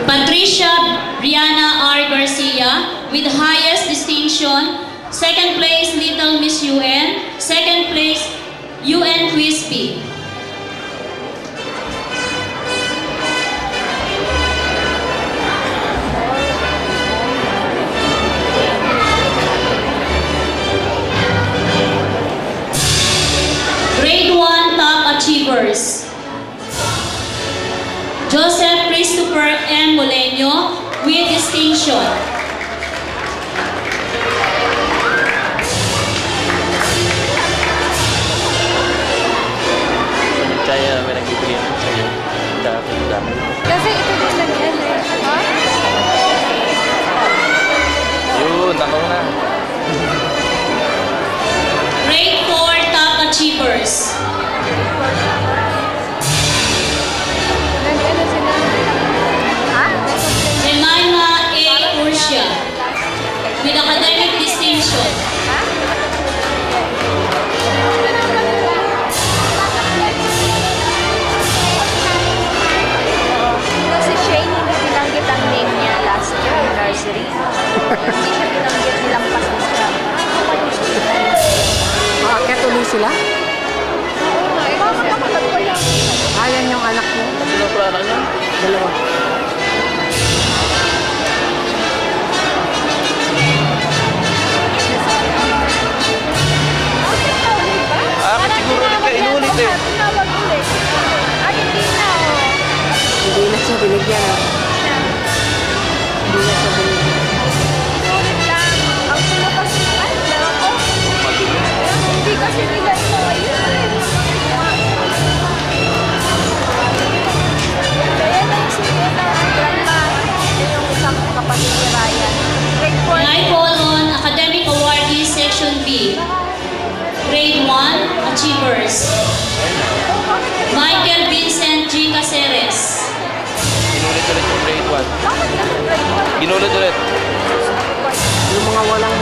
Patricia Brianna R. Garcia with highest distinction. Second place, Little Miss UN. Second place, UN Crispy. Grade 1 Top Achievers. Joseph Christopher M. Moleño with distinction. Saya may nagbibigyan ng sa'yo. Dami. Kasi ito din lang yan eh. Ha? Yun, ako na. Grade 4 Top Achievers. Nag-ano sila? Ha? Jemima A. Ursia with academic distinction. Kasi Shane, hindi binanggit ang name niya last year, nursery. Hindi siya binanggit nilang pasok siya. Kaya tuloy sila? Oo nga, eh. Bakit kapatid ko lang? Ayan yung anak mo. Sino pala anak niya? Dalawa. Akin siguro ulit ka inulit eh. Tinawag ulit. Ay, hindi na oh. Hindi na siya binigyan. Hindi na siya binigyan. Ulit lang. Ang sino kasi, ano lang ako? Hindi kasi nila ito ayun. Kaya na yung sige na grandma. Ito yung isang kapatid ni Ryan. Grade 4. And I call on Academic Awardee Section B. Grade 1 Achievers. Michael Vincent G. Caceres. Inulit ulit yung grade 1. Bakit kasi grade 1? Inulit ulit. Yung mga walang